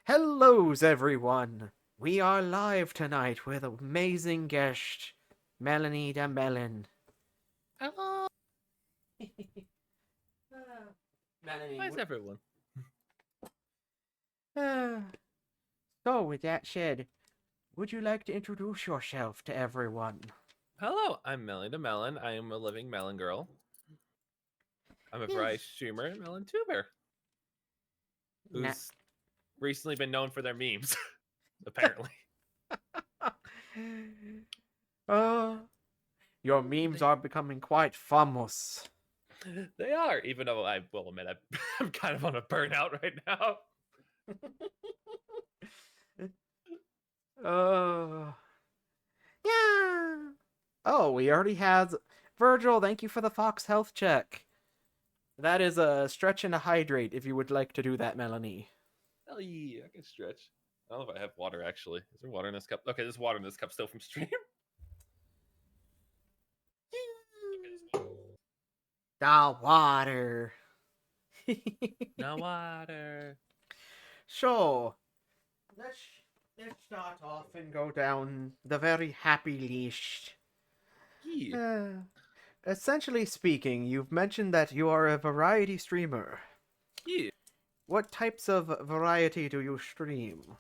Hellos, everyone! We are live tonight with amazing guest, MelonyTheMelon. Hello. Melanie, Why is everyone? uh, so with that said, would you like to introduce yourself to everyone? Hello, I'm MelonyTheMelon. I am a living melon girl. I'm a Yes. variety streamer and melon tuber Na- who's recently been known for their memes, apparently. uh, your memes They, are becoming quite famous. they are, even though I will admit I'm kind of on a burnout right now. uh, yeah. Oh, we already had Virgil. Thank you for the Fox health check. That is a stretch and a hydrate if you would like to do that, Melanie. Hell yeah, I can stretch. I don't know if I have water actually. Is there water in this cup? Okay, there's water in this cup still from stream. The water. No water. So, let's let's start off and go down the very happy list. Yeah. Uh, Essentially speaking, you've mentioned that you are a variety streamer. Yeah. What types of variety do you stream?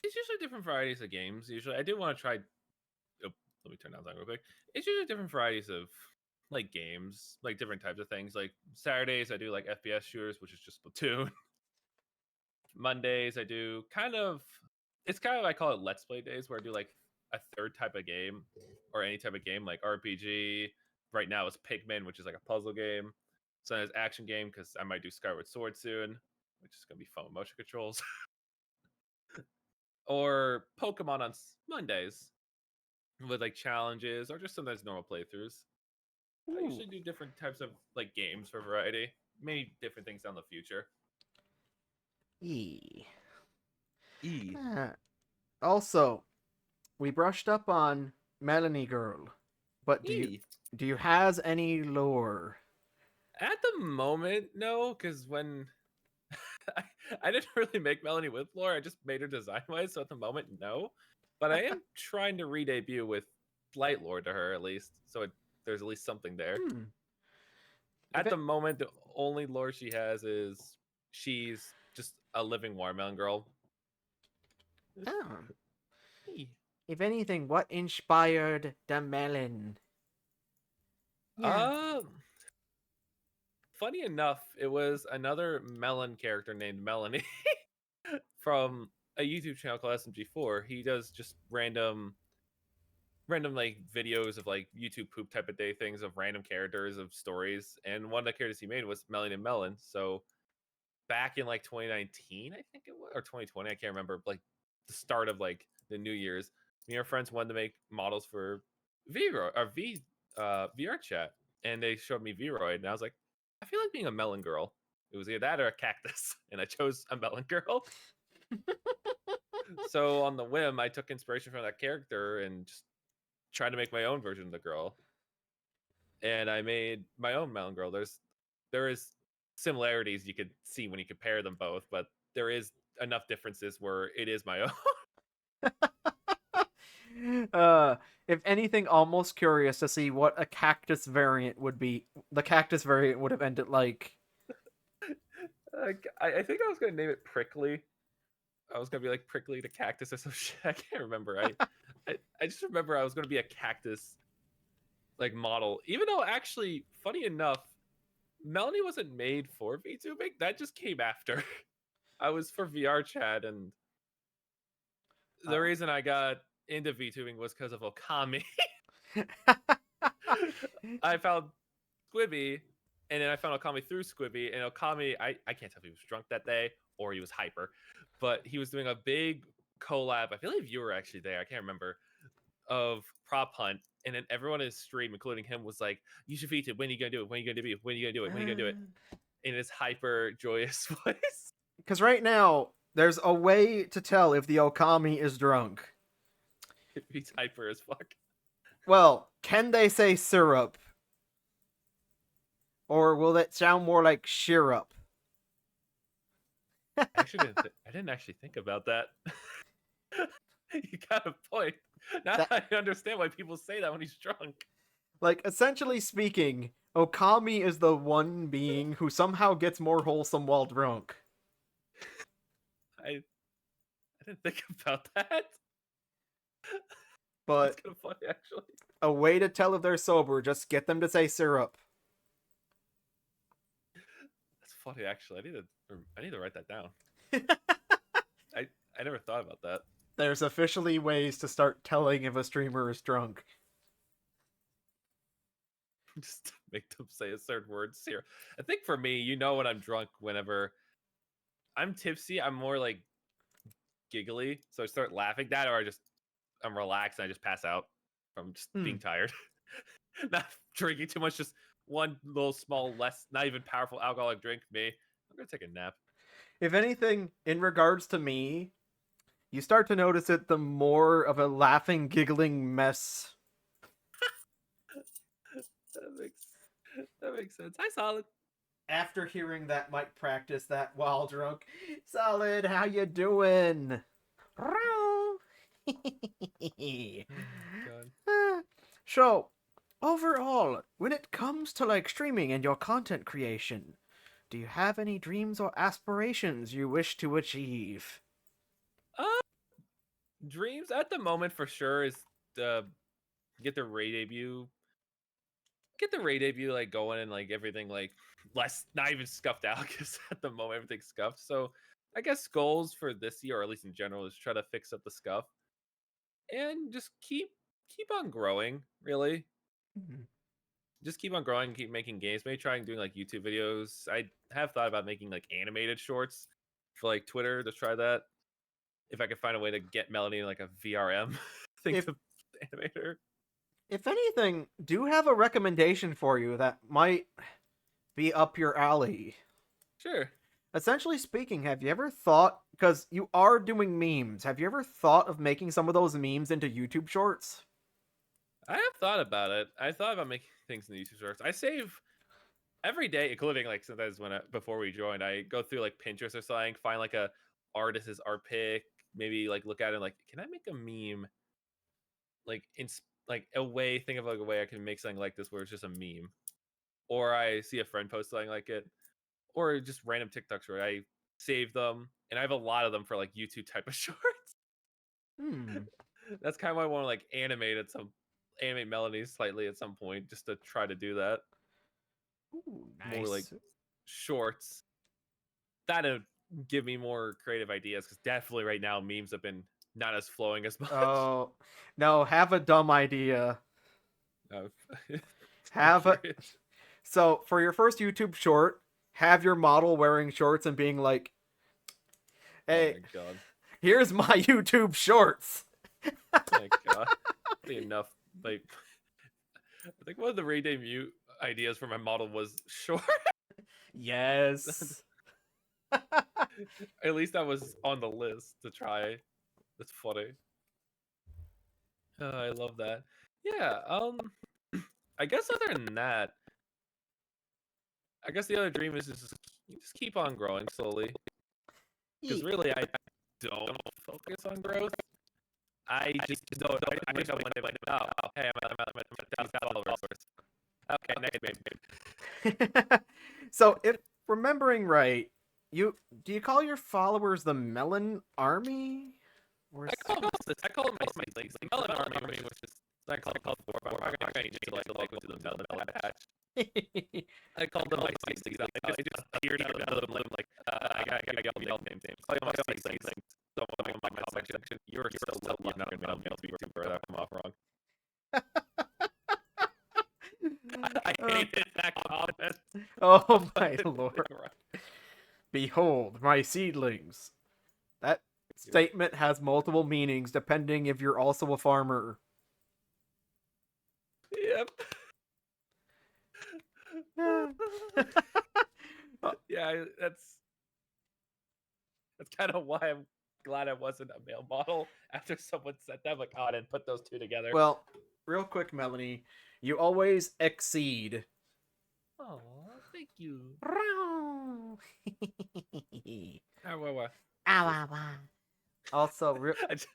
It's usually different varieties of games. Usually, I do want to try. Oh, let me turn down that real quick. It's usually different varieties of like games, like different types of things. Like Saturdays, I do like FPS shooters, which is just Splatoon. Mondays, I do kind of. It's kind of I call it Let's Play days, where I do like a third type of game or any type of game, like RPG. Right now, it's Pikmin, which is like a puzzle game. So there's action game because I might do Skyward Sword soon, which is gonna be fun with motion controls. Or Pokemon on Mondays with like challenges or just sometimes normal playthroughs. I Ooh. usually do different types of like games for variety. Maybe different things down the future. E. E. Also, we brushed up on Melanie Girl, but do you E. do you has any lore? At the moment, no, because when I, I didn't really make Melanie with lore, I just made her design wise. So at the moment, no. But I am trying to re-debut with light lore to her at least, so there's at least something there. Hmm. If At the it, moment, the only lore she has is she's just a living watermelon girl. oh, E. if anything, what inspired the melon? Yeah. Um, Funny enough, it was another Melon character named Melanie from a YouTube channel called SMG4. He does just random like videos of like YouTube poop type of day things of random characters of stories. And one of the characters he made was MelonyTheMelon. So back in like 2019, I think it was, or 2020, I can't remember, like the start of like the New Year's, me and our friends wanted to make models for VR chat, and they showed me Vroid, and I was like, I feel like being a melon girl. It was either that or a cactus, and I chose a melon girl. So on the whim, I took inspiration from that character and just tried to make my own version of the girl, and I made my own melon girl. There is similarities you could see when you compare them both, but there is enough differences where it is my own. uh, if anything, almost curious to see what a cactus variant would be. The cactus variant would have ended like. I think I was gonna name it Prickly. I was gonna be like Prickly the cactus or some shit. I can't remember. I just remember I was gonna be a cactus like model. Even though actually, funny enough, Melanie wasn't made for VTubing. That just came after. I was for VR chat, and the Oh. reason I got into VTubing was because of Okami. I found Squibby, and then I found Okami through Squibby, and Okami, I can't tell if he was drunk that day or he was hyper, but he was doing a big collab. I believe you were actually there. I can't remember of prop hunt, and then everyone in his stream, including him, was like, "You should feed it. When are you gonna do it? When are you gonna do it? When are you gonna do it? When are you gonna do it?" In his hyper joyous voice. Because right now, there's a way to tell if the Okami is drunk. He's hyper as fuck. Well, can they say syrup? Or will that sound more like syrup? I didn't actually think about that. You got a point. Now That, I understand why people say that when he's drunk. like, essentially speaking, Okami is the one being who somehow gets more wholesome while drunk. I didn't think about that. That's But kind of funny, actually. a way to tell if they're sober, just get them to say syrup. That's funny, actually. I need to write that down. I I never thought about that. There's officially ways to start telling if a streamer is drunk. Just make them say a certain word. Here, I think for me, you know, when I'm drunk, whenever I'm tipsy, I'm more like giggly, so I start laughing. That, or I'm relaxed and I just pass out from just being tired, not drinking too much. Just one little small, less, not even powerful alcoholic drink. Me, I'm gonna take a nap. If anything, in regards to me, you start to notice it the more of a laughing, giggling mess. That makes that makes sense. Hi, Solid. After hearing that Mike practice that while drunk, Solid, how you doing? God. So, overall, when it comes to like streaming and your content creation, do you have any dreams or aspirations you wish to achieve? Uh, Dreams at the moment for sure is to get the Ray debut, like going and like everything like less, not even scuffed out because at the moment everything's scuffed. So I guess goals for this year, or at least in general, is try to fix up the scuff and just keep on growing. Really, Mhm. just keep on growing, keep making games. Maybe trying doing like YouTube videos. I have thought about making like animated shorts for like Twitter to try that. If I could find a way to get Melanie like a VRM thing If to animate her. if anything, do have a recommendation for you that might be up your alley. Sure. Essentially speaking, have you ever thought, because you are doing memes, have you ever thought of making some of those memes into YouTube shorts? I have thought about it. I thought about making things in the YouTube shorts. I save every day, including like sometimes before we joined, I go through like Pinterest or something, find like a artist's art pick, maybe like look at it like, can I make a meme like in like a way? Think of like a way I can make something like this where it's just a meme, or I see a friend post something like it, or just random TikToks where I save them, and I have a lot of them for like YouTube type of shorts. Hmm. That's kind of why I want to like animate Melanie slightly at some point, just to try to do that. Ooh, More like nice. shorts. That'd give me more creative ideas because definitely right now memes have been not as flowing as much. Oh, no, have a dumb idea. Uh, I'm Have a. curious. So, for your first YouTube short, have your model wearing shorts and being like, Oh hey, my god. here's my YouTube shorts. Oh my god. Enough. Like, I think one of the Ray Day Mute ideas for my model was short. Yes. At least that was on the list to try. That's funny. I love that. Yeah. I guess other than that, I guess the other dream is just keep on growing slowly. Because really, I don't focus on growth. I just know. I wake up one day like, oh, hey, I'm at 1,000 followers. Okay, next maybe. So, if remembering right, you do you call your followers the Melon Army? Or I call them my siblings. The Melon Army, which is I call it before, but I'm not gonna change it like to the Melon patch. I call them my siblings. I just appeared out of them like I got all the names. Call them my siblings. Someone in my comment section, you're so lucky not gonna be super. That come off wrong. I hated that comment. Oh my lord. Behold, my seedlings. That statement has multiple meanings depending if you're also a farmer. Yep. Uh, Yeah, that's kind of why I'm glad I wasn't a male model. After someone said that, I'm like, oh, I didn't put those two together. well, real quick, Melanie, you always exceed. Oh, thank you. Ah, wah, wah. Also, I just-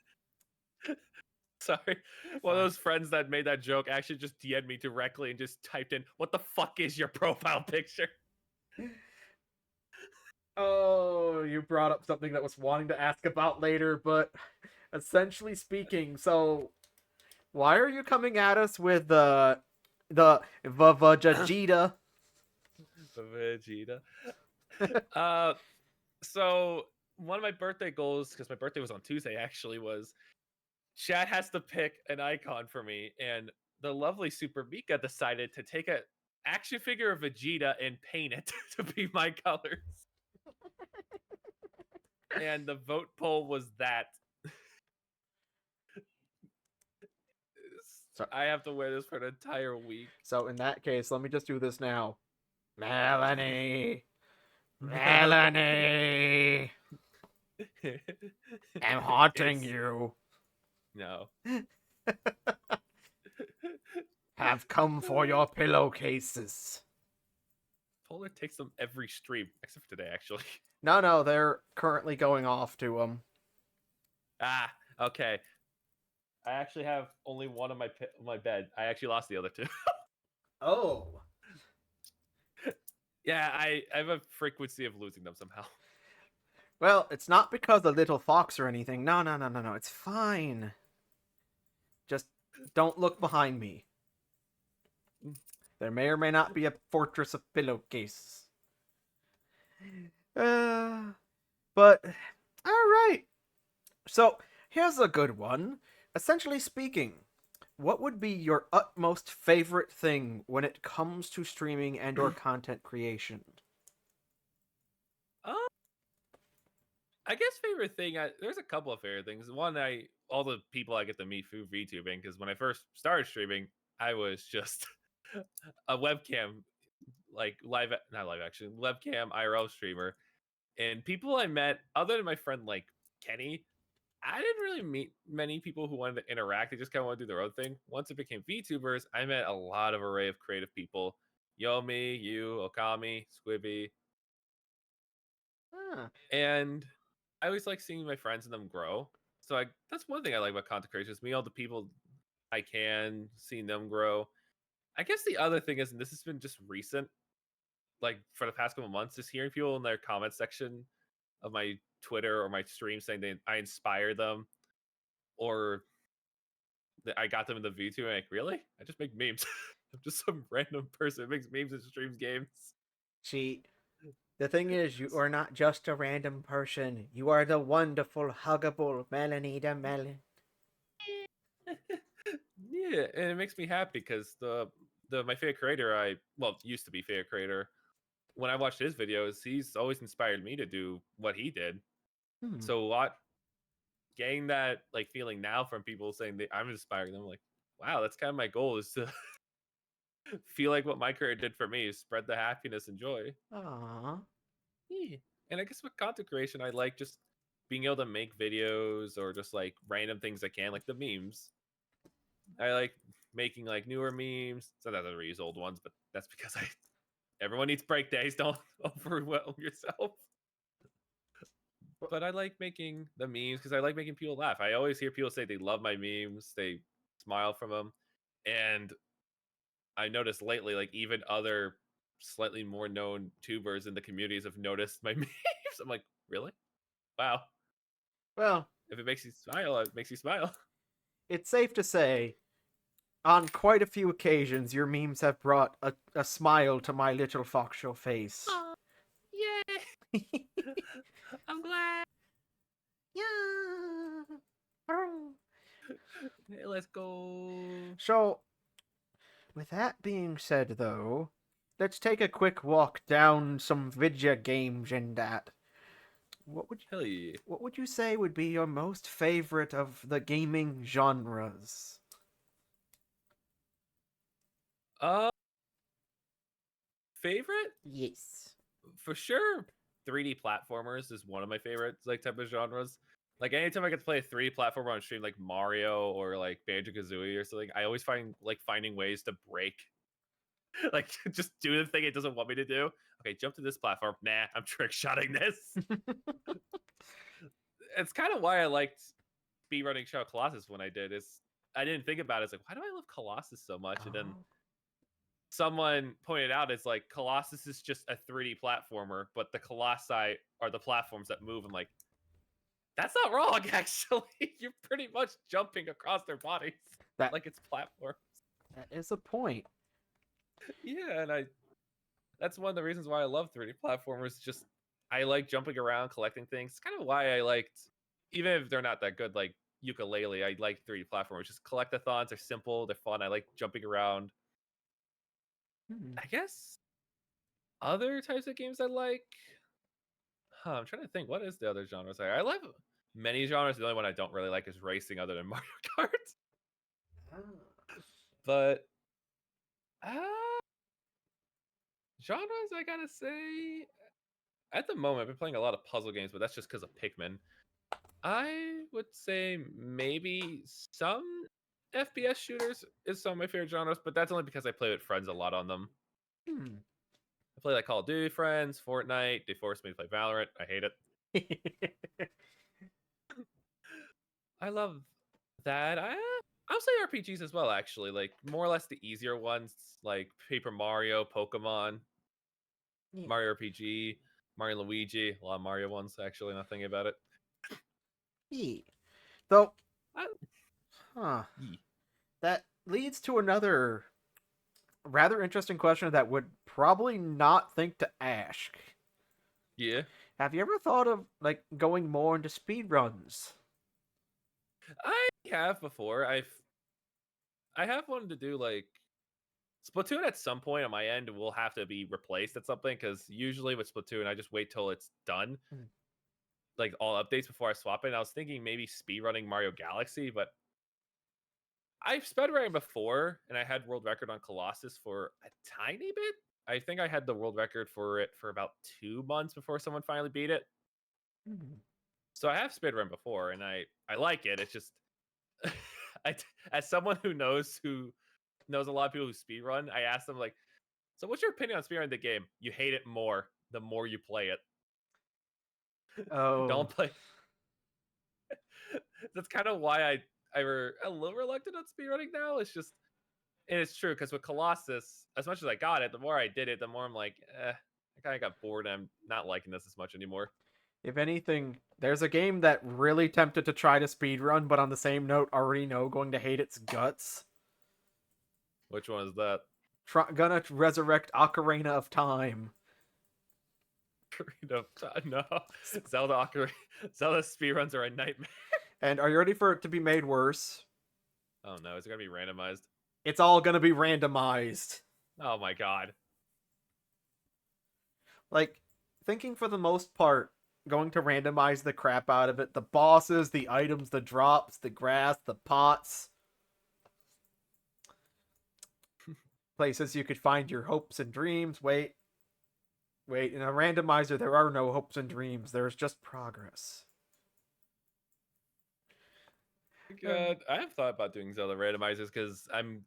Sorry. One of those friends that made that joke actually just DM'd me directly and just typed in, "What the fuck is your profile picture?" oh, you brought up something that was wanting to ask about later, but essentially speaking, so why are you coming at us with the Vajajita? Vegeta. Uh, so one of my birthday goals, because my birthday was on Tuesday, actually, was Chad has to pick an icon for me, and the lovely Super Mika decided to take a action figure of Vegeta and paint it to be my colors. And the vote poll was that So, I have to wear this for an entire week. so in that case, let me just do this now. Melony, Melony, I'm haunting It's you. no. Have come for your pillowcases. Polar takes them every stream except for today, actually. No, they're currently going off to Ah, okay. I actually have only one on my bed. I actually lost the other two. Oh. Yeah, I have a frequency of losing them somehow. Well, it's not because of little fox or anything. No. It's fine. Just don't look behind me. There may or may not be a fortress of pillowcases. But all right. So here's a good one. Essentially speaking, what would be your utmost favorite thing when it comes to streaming and or content creation? Um, I guess favorite thing. There's a couple of favorite things. One, all the people I get to meet through VTubing, because when I first started streaming, I was just a webcam, like not live action, webcam IRL streamer, and people I met other than my friend like Kenny. I didn't really meet many people who wanted to interact. They just kind of want to do their own thing. Once it became VTubers, I met a lot of array of creative people. Yomi, you, Okami, Squibby, Huh. and I always like seeing my friends and them grow. So that's one thing I like about content creation is meet all the people I can, seeing them grow. I guess the other thing is, and this has been just recent, like for the past couple months, just hearing people in their comment section of my Twitter or my stream saying I inspired them or that I got them in the V2. And like, really? I just make memes. I'm just some random person who makes memes and streams games. Cheat. The thing is, you are not just a random person. You are the wonderful, huggable MelonyTheMelon. Yeah, and it makes me happy because the my favorite creator, used to be favorite creator. When I watched his videos, he's always inspired me to do what he did. Hmm. So getting that like feeling now from people saying that I'm inspiring them, like, wow, that's kind of my goal is to feel like what my career did for me is spread the happiness and joy. Aww. Yeah. And I guess with content creation, I like just being able to make videos or just like random things I can, like the memes. I like making like newer memes. Sometimes I reuse old ones, but that's because I everyone needs break days. Don't overwhelm yourself. But I like making the memes because I like making people laugh. I always hear people say they love my memes, they smile from them, and I noticed lately, like even other slightly more known tubers in the communities have noticed my memes. I'm like, really? Wow. Well, If it makes you smile, it makes you smile. it's safe to say, on quite a few occasions, your memes have brought a smile to my little fox show face. Aw, yay! I'm glad. Yeah. Hey, let's go. So, with that being said, though, let's take a quick walk down some video games and that. What would Hell yeah. what would you say would be your most favorite of the gaming genres? Uh, favorite? Yes. For sure, 3D platformers is one of my favorites, like type of genres. Like anytime I get to play a 3D platformer on stream, like Mario or like Banjo Kazooie or something, I always finding ways to break, like just do the thing it doesn't want me to do. Okay, jump to this platform. Nah, I'm trick shotting this. it's kind of why I liked speedrunning Shadow Colossus when I did. Is I didn't think about it. It's like, why do I love Colossus so much? And then Oh, someone pointed out it's like Colossus is just a 3D platformer, but the Colossi are the platforms that move. I'm like, that's not wrong, actually. You're pretty much jumping across their bodies that like it's platform. that is a point. Yeah, and that's one of the reasons why I love 3D platformers. Just I like jumping around, collecting things. It's kind of why I liked, even if they're not that good, like ukulele. I like 3D platformers. Just collectathons are simple, they're fun. I like jumping around. Hmm. I guess other types of games I like. I'm trying to think. What is the other genres? I like many genres. The only one I don't really like is racing, other than Mario Kart. But uh, genres, I gotta say, at the moment, I've been playing a lot of puzzle games, but that's just because of Pikmin. I would say maybe some FPS shooters is some of my favorite genres, but that's only because I play with friends a lot on them. Hmm. I play like Call of Duty friends, Fortnite. They force me to play Valorant. I hate it. I love that. I'll say RPGs as well, actually. Like more or less the easier ones, like Paper Mario, Pokemon, Yeah. Mario RPG, Mario and Luigi. A lot of Mario ones, actually. Not thinking about it. Yeah. Though, I, huh? yeah. That leads to another rather interesting question that would probably not think to ask. Yeah. Have you ever thought of like going more into speed runs? I have before. I have wanted to do like Splatoon at some point on my end will have to be replaced at something because usually with Splatoon I just wait till it's done, Hmm. like all updates before I swap it. And I was thinking maybe speedrunning Mario Galaxy, but I've sped running before and I had world record on Colossus for a tiny bit. I think I had the world record for it for about 2 months before someone finally beat it. Hmm. So I have sped run before and I like it. It's just I, as someone who knows a lot of people who speed run, I asked them like, so what's your opinion on speedrunning the game? You hate it more the more you play it. Oh, Don't play. That's kind of why I were a little reluctant on speedrunning now. It's just, and it's true because with Colossus, as much as I got it, the more I did it, the more I'm like, I kind of got bored. And I'm not liking this as much anymore. if anything, there's a game that really tempted to try to speed run, but on the same note, already know going to hate its guts. Which one is that? Gonna resurrect Ocarina of Time. No, Zelda speedruns are a nightmare. And are you ready for it to be made worse? Oh no, is it gonna be randomized? It's all gonna be randomized. Oh my god. Like, thinking for the most part, going to randomize the crap out of it. The bosses, the items, the drops, the grass, the pots, places you could find your hopes and dreams. Wait, in a randomizer, there are no hopes and dreams. There's just progress. God, I have thought about doing Zelda randomizers because I'm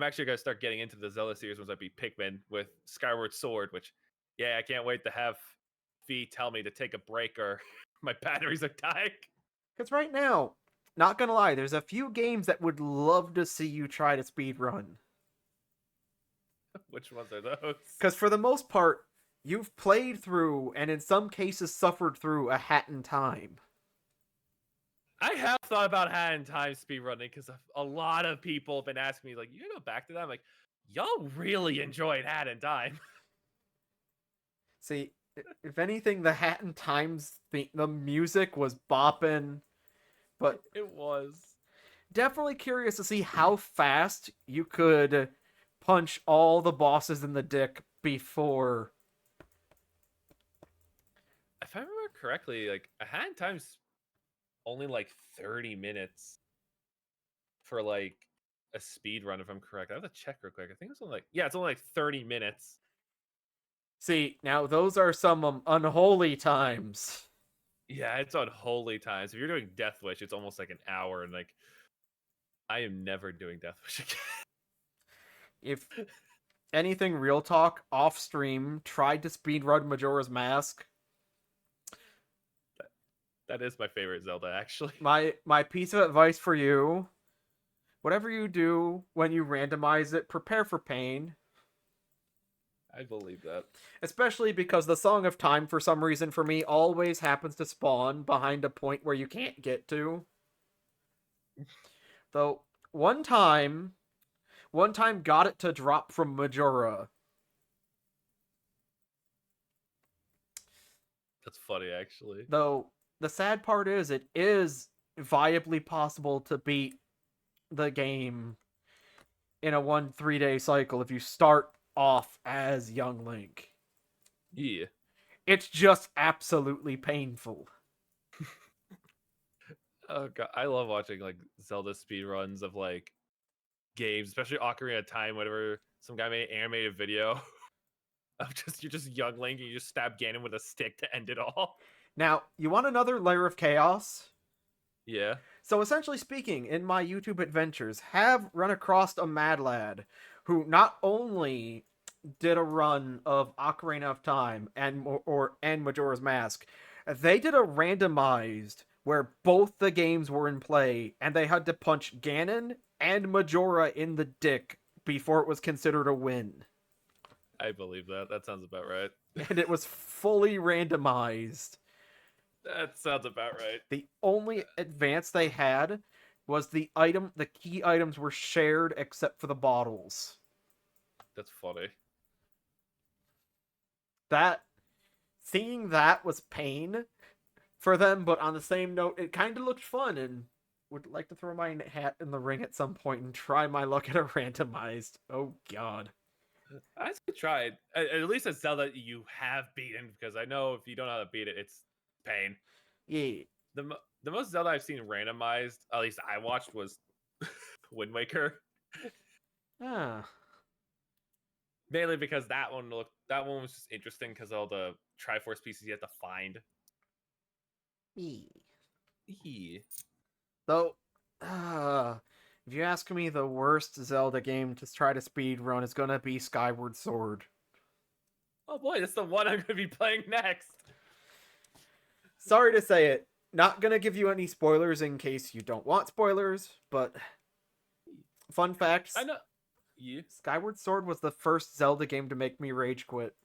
actually gonna start getting into the Zelda series once I beat Pikmin with Skyward Sword, which, yeah, I can't wait to have V tell me to take a break or my batteries are dying. Because right now, not gonna lie, there's a few games that would love to see you try to speed run. Which ones are those? Because for the most part, you've played through and in some cases suffered through a Hat in Time. I have thought about Hat in Time speedrunning because a lot of people have been asking me, like, you gonna go back to that? I'm like, y'all really enjoyed Hat in Time. See, if anything, the Hat in Time's the music was bopping, but It was. definitely curious to see how fast you could punch all the bosses in the dick before. If I remember correctly, like a Hat in Time's only like 30 minutes for like a speed run, if I'm correct. I have to check real quick. I think it's only like, yeah, it's only like 30 minutes. See, now those are some unholy times. Yeah, it's on holy times. If you're doing Death Wish, it's almost like an hour, and like I am never doing Death Wish again. If anything, real talk, off stream, tried to speedrun Majora's Mask. That is my favorite Zelda, actually. My piece of advice for you: whatever you do when you randomize it, prepare for pain. I believe that. Especially because the Song of Time, for some reason, for me, always happens to spawn behind a point where you can't get to. Though one time, one time got it to drop from Majora. That's funny, actually. Though the sad part is, it is viably possible to beat the game in a 1 3 day cycle if you start off as young Link. Yeah. It's just absolutely painful. Oh god, I love watching like Zelda speed runs of like games, especially Ocarina of Time. Whenever some guy made an animated video of just you're just young Link and you just stab Ganon with a stick to end it all. Now, you want another layer of chaos? Yeah. So essentially speaking, in my YouTube adventures, have run across a mad lad who not only did a run of Ocarina of Time and Majora's Mask, they did a randomized where both the games were in play, and they had to punch Ganon and Majora in the dick before it was considered a win. I believe that. That sounds about right. And it was fully randomized. That sounds about right. The only advance they had was the key items were shared except for the bottles. That's funny. That seeing that was pain for them, but on the same note, it kind of looked fun and would like to throw my hat in the ring at some point and try my luck at a randomized. Oh god. I should try it. At least a Zelda you have beaten, because I know if you don't know how to beat it, it's pain. Yeah. The most Zelda I've seen randomized, at least I watched, was Wind Waker. Ah. Mainly because that one was just interesting because all the Triforce pieces you have to find. Yeah. Yeah. Though, if you ask me, the worst Zelda game to try to speed run is gonna be Skyward Sword. Oh boy, that's the one I'm going to be playing next. Sorry to say it, not gonna give you any spoilers in case you don't want spoilers, but fun I facts: know. Yeah, Skyward Sword was the first Zelda game to make me rage quit.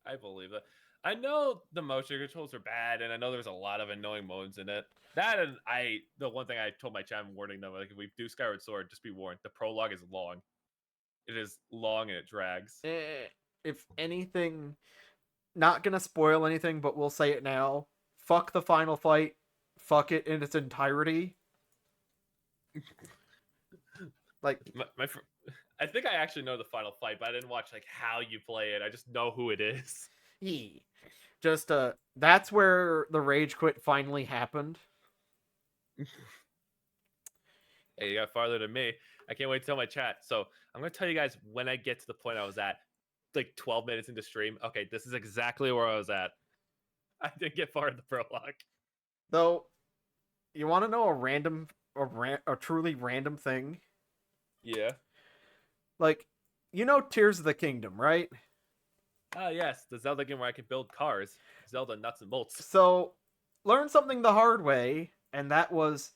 I believe that. I know the motion controls are bad, and I know there's a lot of annoying modes in it. That and the one thing I told my chat, I'm warning them, like if we do Skyward Sword, just be warned, the prologue is long. It is long and it drags. If anything, not gonna spoil anything, but we'll say it now. Fuck the final fight. Fuck it in its entirety. Like, I think I actually know the final fight, but I didn't watch like how you play it. I just know who it is. yeah. Just that's where the rage quit finally happened. Hey, you got farther than me. I can't wait to tell my chat. So I'm gonna tell you guys when I get to the point I was at, like 12 minutes into stream. Okay, this is exactly where I was at. I didn't get far in the prologue. Though, you want to know a truly random thing? Yeah. Like, you know Tears of the Kingdom, right? Ah, yes, the Zelda game where I can build cars. Zelda nuts and bolts. So, learn something the hard way, and that was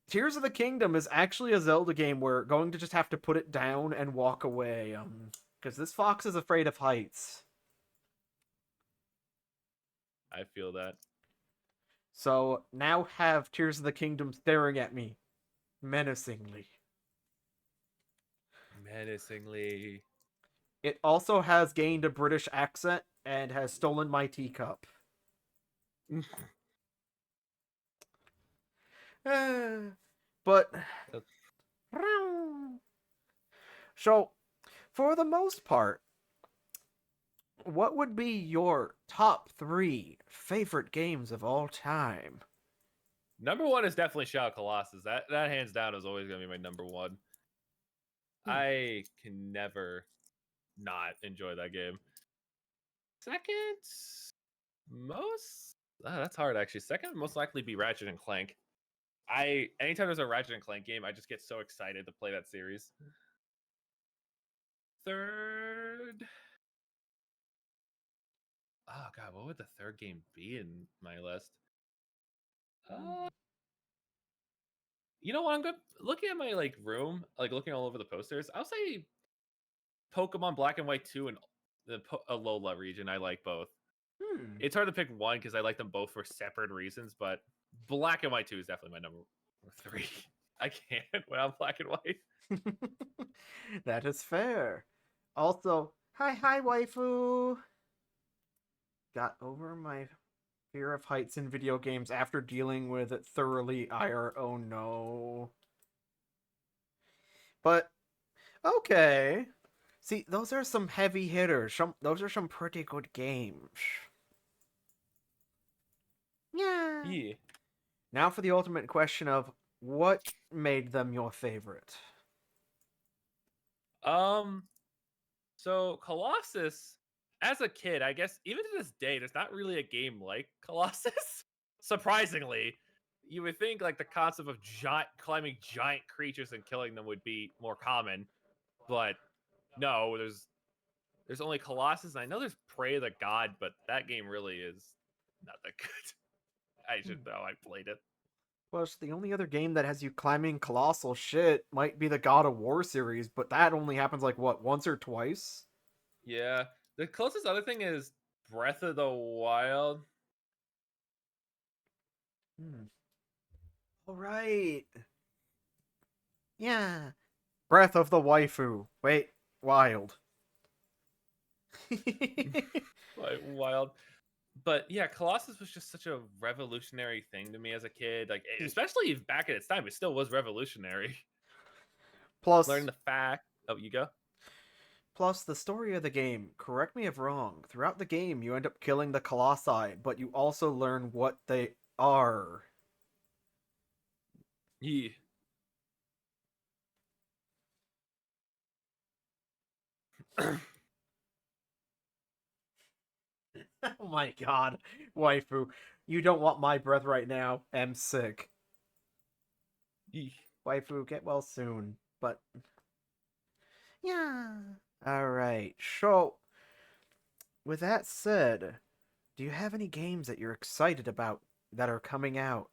Tears of the Kingdom is actually a Zelda game where going to just have to put it down and walk away. Because this fox is afraid of heights. I feel that. So now have Tears of the Kingdom staring at me menacingly. Menacingly. It also has gained a British accent and has stolen my teacup. But so, for the most part, what would be your top 3 favorite games of all time? Number one is definitely Shadow of Colossus. That hands down is always gonna be my number one. I can never not enjoy that game. Second, most that's hard actually. Second, most likely be Ratchet and Clank. Anytime there's a Ratchet and Clank game, I just get so excited to play that series. Third, oh god, what would the third game be in my list? Uh, you know what? I'm good. Looking at my like room, like looking all over the posters. I'll say Pokemon Black and White 2 and the Alola region. I like both. Hmm. It's hard to pick one because I like them both for separate reasons, but Black and White 2 is definitely my number three. I can't without Black and White. That is fair. Also, hi, waifu. Got over my fear of heights in video games after dealing with it thoroughly. Oh no. But okay. See, those are some heavy hitters. Those are some pretty good games. Yeah. Yeah. Now for the ultimate question of what made them your favorite? Um. So Colossus, as a kid, I guess even to this day, there's not really a game like Colossus. Surprisingly, you would think like the concept of climbing giant creatures and killing them would be more common, but no. There's only Colossus, and I know there's Prey the God, but that game really is not that good. I should know. I played it. Plus, the only other game that has you climbing colossal shit might be the God of War series, but that only happens like what, once or twice? Yeah. The closest other thing is Breath of the Wild. Hmm. All right. Yeah. Breath of the Waifu. Wait, wild. Wild. But yeah, Colossus was just such a revolutionary thing to me as a kid. Like, especially back at its time, it still was revolutionary. Plus, Learn the fact. Oh, you go. plus the story of the game, correct me if wrong, throughout the game you end up killing the Colossi, but you also learn what they are. Yeah. Oh my god, waifu. You don't want my breath right now. I'm sick. Yeah. Waifu, get well soon. But yeah. Alright, so with that said, do you have any games that you're excited about that are coming out?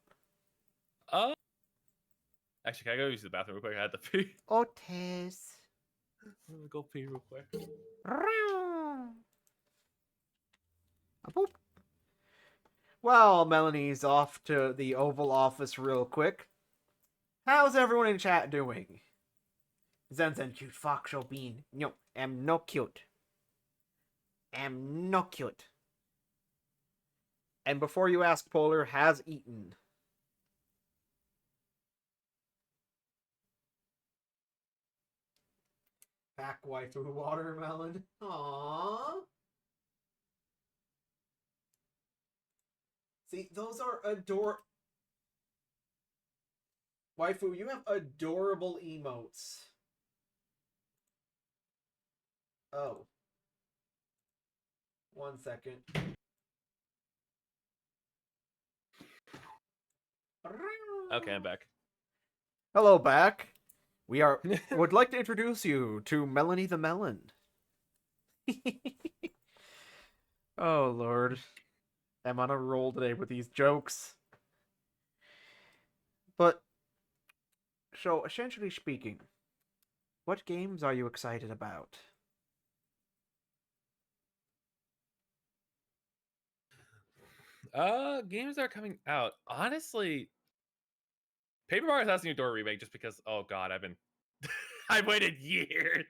Uh, Actually, can I go use the bathroom real quick? I had to pee. Otis. Let me go pee real quick. Well, Melanie's off to the Oval Office real quick. How's everyone in chat doing? Zen Zen cute fox show bean. No, am no cute. Am no cute. And before you ask, Polar has eaten. Back waifu watermelon. Aww. See, those are Waifu, you have adorable emotes. Oh. 1 second. Okay, I'm back. Hello, back. We would like to introduce you to MelonyTheMelon. Oh, Lord. I'm on a roll today with these jokes. But, so, essentially speaking, what games are you excited about? Games that are coming out. Honestly, Paper Mario Thousand Year Door remake, just because. Oh God, I've waited years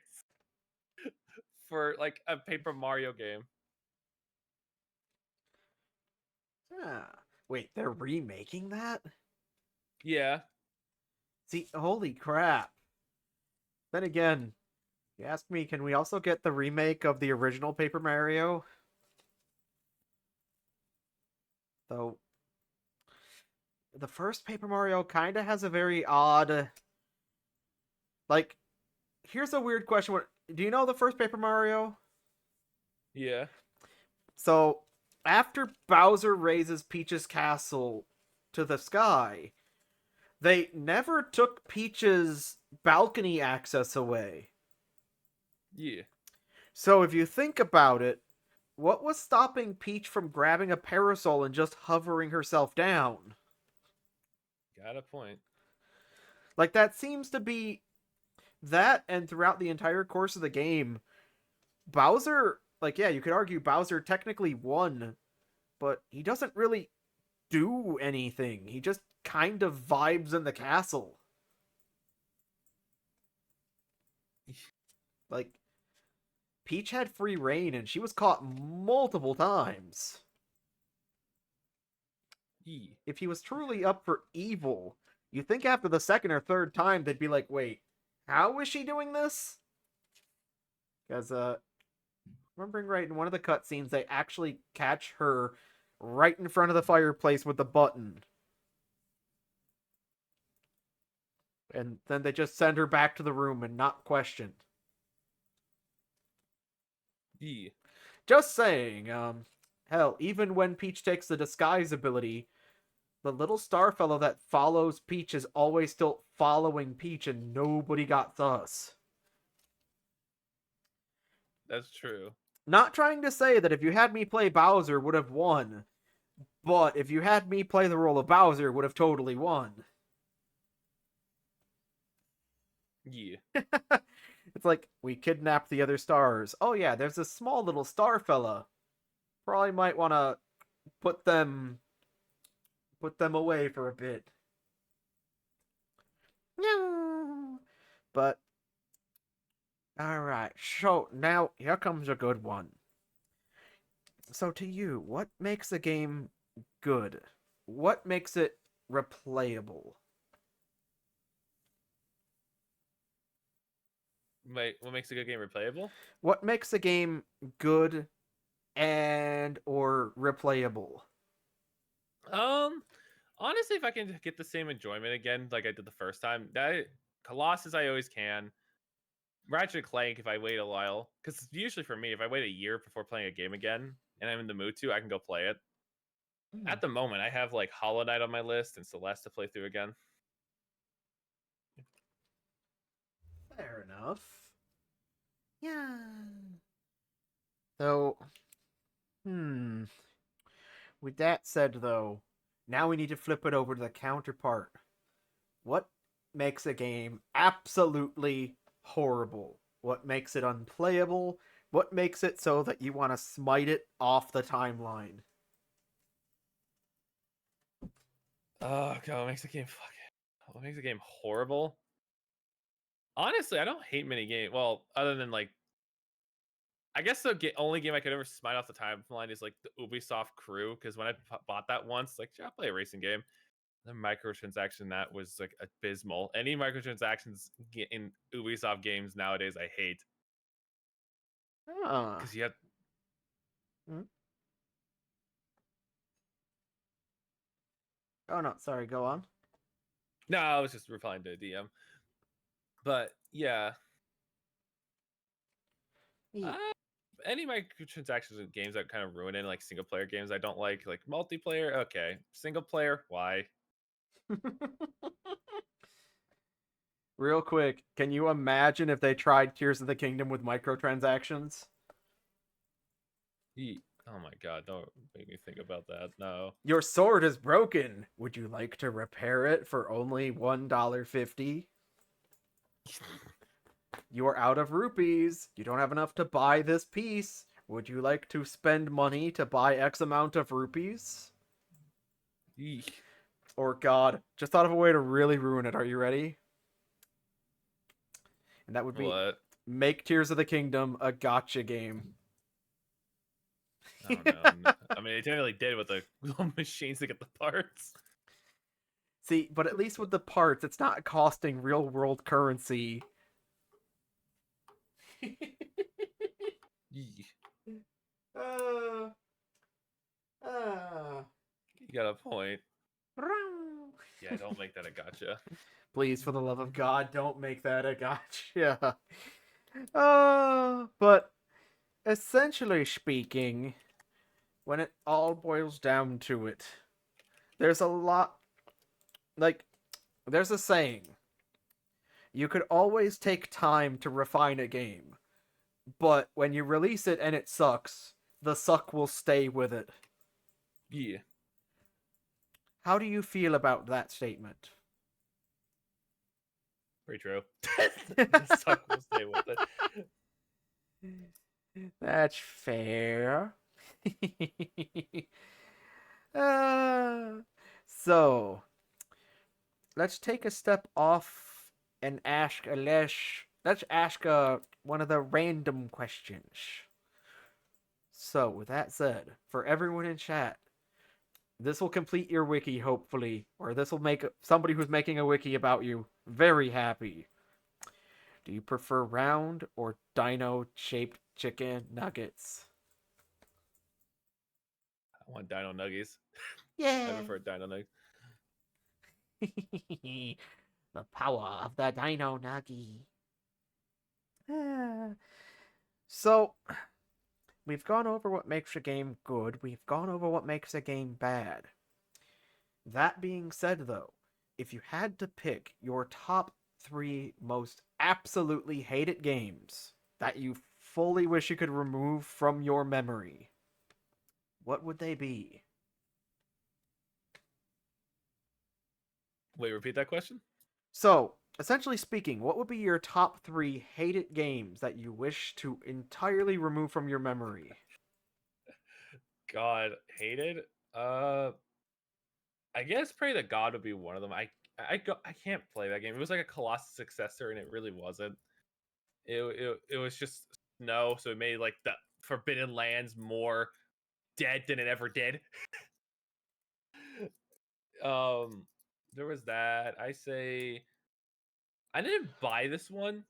for like a Paper Mario game. Ah, wait, they're remaking that? Yeah. See, holy crap. Then again, you ask me, can we also get the remake of the original Paper Mario? Though, the first Paper Mario kind of has a very odd. Like, here's a weird question. Do you know the first Paper Mario? Yeah. So, after Bowser raises Peach's castle to the sky, they never took Peach's balcony access away. Yeah. So, if you think about it, what was stopping Peach from grabbing a parasol and just hovering herself down? Got a point. Like, that seems to be that, and throughout the entire course of the game, Bowser, like, yeah, you could argue Bowser technically won, but he doesn't really do anything. He just kind of vibes in the castle. Like, Peach had free reign, and she was caught multiple times. Yee. If he was truly up for evil, you think after the second or third time they'd be like, wait, how is she doing this? Because, remembering right, in one of the cutscenes, they actually catch her right in front of the fireplace with the button. And then they just send her back to the room and not question. Yee. Just saying, hell, even when Peach takes the disguise ability, the little star fellow that follows Peach is always still following Peach and nobody got sus. That's true. Not trying to say that if you had me play Bowser would have won, but if you had me play the role of Bowser would have totally won. Yeah. It's like, we kidnapped the other stars. Oh yeah, there's a small little star fella. Probably might want to put them away for a bit. No. But alright, so now here comes a good one. So to you, what makes a game good? What makes it replayable? Wait, what makes a good game replayable? What makes a game good and or replayable? Honestly, if I can get the same enjoyment again like I did the first time, that Colossus I always can. Ratchet and Clank if I wait a while, because usually for me, if I wait a year before playing a game again and I'm in the mood to, I can go play it. At the moment, I have like Hollow Knight on my list and Celeste to play through again. Fair enough. Yeah. So, with that said, though, now we need to flip it over to the counterpart. What makes a game absolutely horrible? What makes it unplayable? What makes it so that you want to smite it off the timeline? Oh god, what makes a game what makes a game horrible? Honestly, I don't hate many games. Well, other than like, I guess the only game I could ever smite off the timeline is like the Ubisoft Crew. Because when I bought that once, like, yeah, I'll play a racing game. The microtransaction that was like abysmal. Any microtransactions in Ubisoft games nowadays, I hate Ah. because you have. Hmm? Oh no, sorry, go on. No, I was just replying to a DM. But yeah, Yeah. any microtransactions in games that kind of ruin it, like single player games, I don't like. Like multiplayer, okay. Single player, why? Real quick, can you imagine if they tried Tears of the Kingdom with microtransactions? Oh my god, don't make me think about that. No. Your sword is broken. Would you like to repair it for only $1.50? You are out of rupees. You don't have enough to buy this piece. Would you like to spend money to buy X amount of rupees? Eek. Or God, just thought of a way to really ruin it. Are you ready? And that would be What? make Tears of the Kingdom a gotcha game. I don't know. I mean, it generally did with the little machines to get the parts. See, but at least with the parts, it's not costing real world currency. Eek. uh, You got a point. Yeah, don't make that a gotcha. Please, for the love of God, don't make that a gotcha. But essentially speaking, when it all boils down to it, there's a lot. Like, there's a saying. You could always take time to refine a game, but when you release it and it sucks, the suck will stay with it. Yeah. How do you feel about that statement? Pretty true. Stuck will stay with it. That's fair. uh, so let's take a step off and ask a less. Let's ask one of the random questions. So, with that said, for everyone in chat, this will complete your wiki, hopefully, or this will make somebody who's making a wiki about you very happy. Do you prefer round or dino-shaped chicken nuggets? I want Dino Nuggies. I Yeah. prefer Dino Nuggies. The power of the dino nuggy. So, we've gone over what makes a game good, we've gone over what makes a game bad. That being said, though, if you had to pick your top 3 most absolutely hated games that you fully wish you could remove from your memory, what would they be? Wait, repeat that question? So, essentially speaking, what would be your top 3 hated games that you wish to entirely remove from your memory? God, hated. I guess Pray to God would be one of them. I can't play that game. It was like a Colossus successor, and it really wasn't. It was just snow, so it made like the Forbidden Lands more dead than it ever did. um, there was that. I say I didn't buy this one,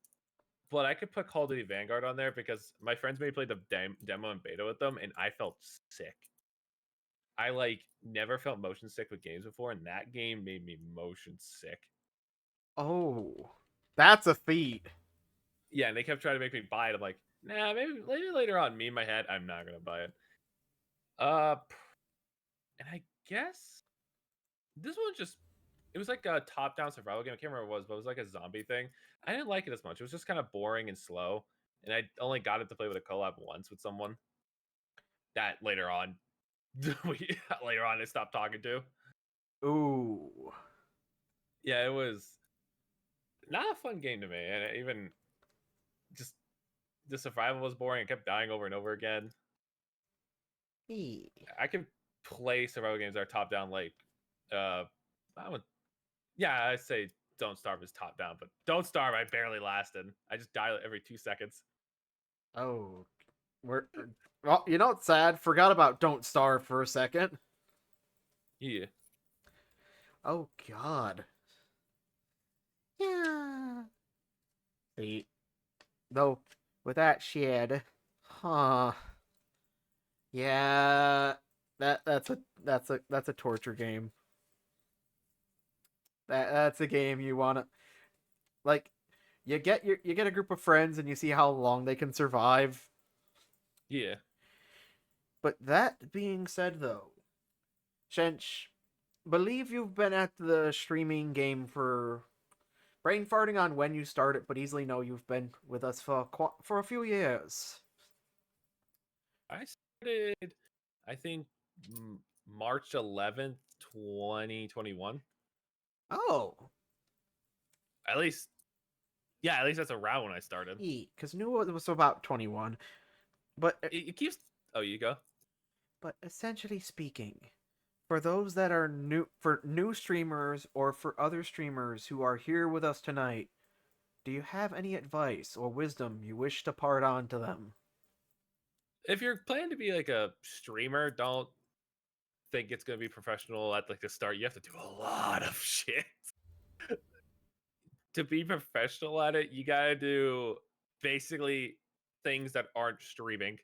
but I could put Call of Duty Vanguard on there because my friends made me play the demo and beta with them, and I felt sick. I like never felt motion sick with games before, and that game made me motion sick. Oh, that's a feat. Yeah, and they kept trying to make me buy it. I'm like, nah, maybe later on. Me in my head, I'm not gonna buy it. Uh, and I guess this one just it was like a top-down survival game. I can't remember what it was, but it was like a zombie thing. I didn't like it as much. It was just kind of boring and slow, and I only got it to play with a collab once with someone. That later on, later on, I stopped talking to. Ooh. Yeah, it was not a fun game to me, and even just the survival was boring. I kept dying over and over again. Eee. I can play survival games that are top down, like I would, yeah, I say Don't Starve is top down, but Don't Starve I barely lasted. I just die every 2 seconds. Oh. We're well, you know what's sad? Forgot about Don't Starve for a second. Yeah, Oh god. Yeah. See, though, with that shared, huh? Yeah, that's a torture game. That's a game you wanna like. You get a group of friends and you see how long they can survive. yeah. But that being said, though, Shench, believe you've been at the streaming game for brain farting on when you started, but easily know you've been with us for a few years. I started, I think March 11th, 2021. Oh, At least, yeah, at least that's around when I started. because knew it was about 21. But It keeps. Oh, you go. but essentially speaking, for those that are new streamers or for other streamers who are here with us tonight, do you have any advice or wisdom you wish to part on to them? If you're planning to be like a streamer, don't think it's gonna be professional at like the start. You have to do a lot of shit to be professional at it. You gotta do basically things that aren't streaming,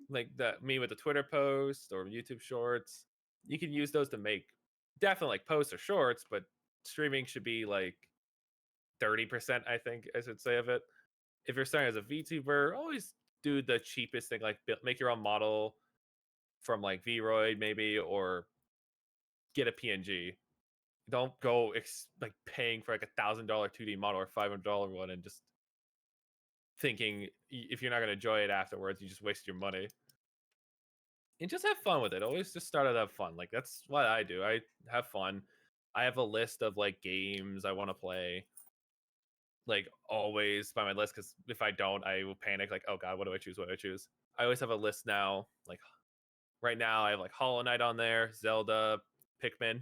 like me with the Twitter post or YouTube Shorts. You can use those to make definitely like posts or shorts, but streaming should be like 30%. I think I should say of it. If you're starting as a VTuber, always do the cheapest thing, like make your own model from like Vroid maybe, or get a PNG. Don't go like paying for like $1,000 2D model or $500 one and just thinking if you're not going to enjoy it afterwards, you just waste your money. and just have fun with it. Always just start out have fun. Like that's what I do. I have fun. I have a list of like games I want to play. Like always by my list because if I don't, I will panic. Like, oh god, what do I choose? What do I choose? I always have a list now. Like right now, I have like Hollow Knight on there, Zelda, Pikmin,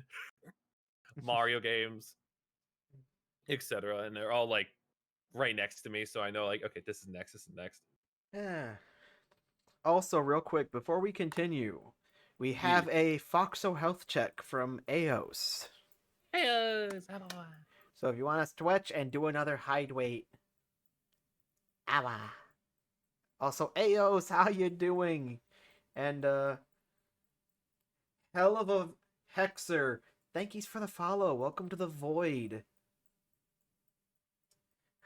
Mario games, etc. And they're all like right next to me, so I know like okay, this is next. This is next. Yeah. Also, real quick, before we continue, we Yeah. have a Foxo health check from Aos. Hey, So if you want to switch and do another hide weight. Awa. Also, Aos, how you doing? And hell of a Hexer. Thank yous for the follow. Welcome to the void.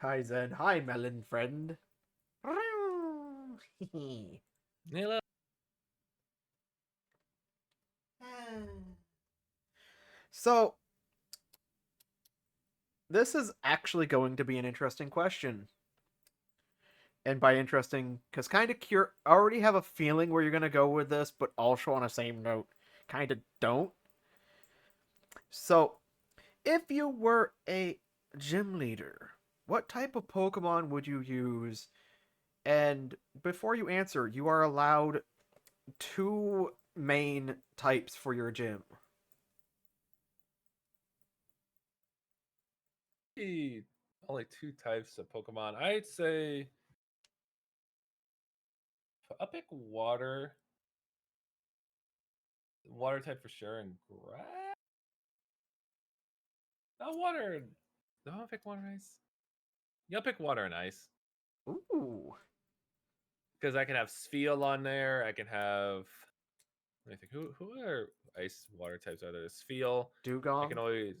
Hi Zen. Hi Melon friend. Hello. So, this is actually going to be an interesting question. And by interesting, because kind of I already have a feeling where you're going to go with this, but also on the same note, kind of don't. So, if you were a gym leader, what type of Pokemon would you use? And before you answer, you are allowed 2 main types for your gym. Only 2 types of Pokemon. I'd say I'll pick water type for sure, and grass. No water. No, I'll pick water and ice. Yeah, I'll pick water and ice Ooh. because I can have Spheal on there. I can have. Let me think. Who are ice water types? Are there Spheal? I can Dugong? always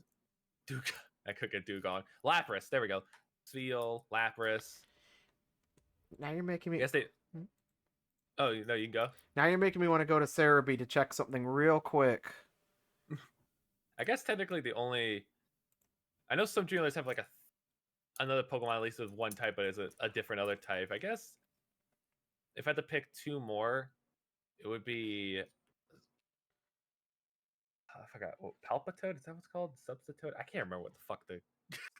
Dug. I could get Dugong. Lapras. There we go. Spheal, Lapras. Now you're making I me. guess they. Oh no, you can go. Now you're making me want to go to Cerebi to check something real quick. I guess technically the only. I know some trainers have like another Pokemon at least with one type, but it's a different other type. I guess if I had to pick 2 more, it would be I forgot. What, Palpitoad? Is that what's called? Substitute? I can't remember what the fuck